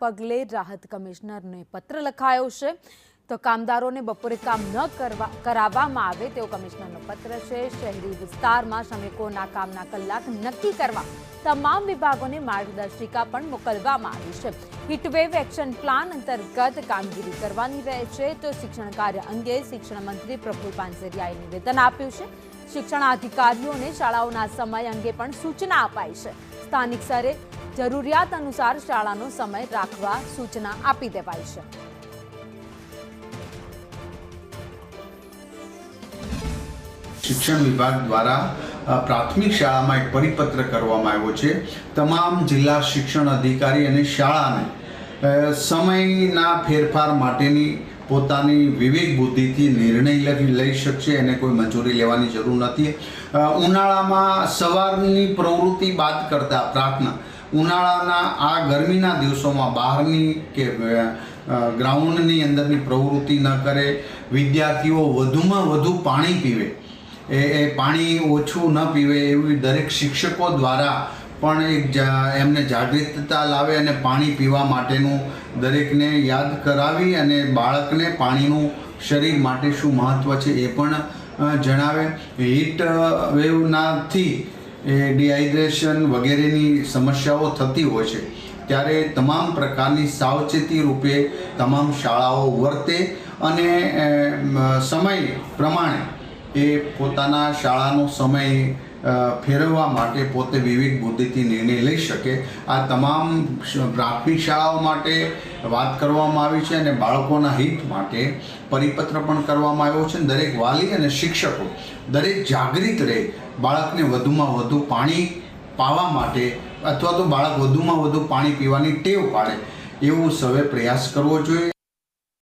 પગલે રાહત કમિશનરને પત્ર લખાયો છે। તો કામદારોને બપોરે કામ ન કરાવવામાં આવે તેવો કમિશનરનો પત્ર છે। શહેરી વિસ્તારમાં શ્રમિકોના કામના કલાક નક્કી કરવા તમામ વિભાગોને માર્ગદર્શિકા પણ મોકલવામાં આવી છે। હીટવેવ એક્શન પ્લાન અંતર્ગત કામગીરી કરવાની રહે છે। તો શિક્ષણ કાર્ય અંગે શિક્ષણ મંત્રી પ્રફુલ પાનસરિયાએ નિવેદન આપ્યું છે। શિક્ષણાધિકારીઓને શાળાઓના સમય અંગે પણ સૂચના અપાઈ છે। સ્થાનિક સ્તરે જરૂરિયાત અનુસાર શાળાનો સમય રાખવા સૂચના આપી દેવાઈ છે। शिक्षण विभाग द्वारा प्राथमिक शाला में एक परिपत्र करवामां आव्यो छे। तमाम जिला शिक्षण अधिकारी अने शाळाने समयना फेरफार माटेनी पोतानी विवेक बुद्धिथी निर्णय लई शकशे अने कोई मंजूरी लेवानी जरूर नथी। उनाळामां सवारनी प्रवृत्ति बाद करता प्रार्थना उनाळाना आ गरमीना दिवसोमां बहारनी के ग्राउंडनी अंदरनी प्रवृत्ति न करे। विद्यार्थीओ वधुमां वधु पाणी पीवे पाणी ओछू न पीवे एवी दरेक शिक्षकों द्वारा पण एक एमने जागृतता लावे अने पाणी पीवा माटेनुं दरेकने याद करावी अने बाळकने पाणीनुं शरीर माटे शुं महत्व छे ए पण जणावे। हीट वेवनाथी डिहाइड्रेशन वगैरेनी समस्याओ थती होय छे त्यारे तमाम प्रकारनी सावचेती रूपे तमाम शाळाओ वर्ते अने समय प्रमाणे ए पोताना शाळानो समय फेरववा माटे पोते विवेक बुद्धिथी निर्णय लई शके। आ तमाम प्राथमिक शाळाओ माटे वात करवामां आवी छे अने बाळकोना हित माटे परिपत्र पण करवामां आव्यो छे। दरेक वाली अने शिक्षको दरेक जागृत रहे बाळकने वधुमां वधु पाणी पावा माटे अथवा तो बाळक वधुमां वधु पाणी पीवानी टेव पाडे एवो सौए प्रयास करवो जोईए।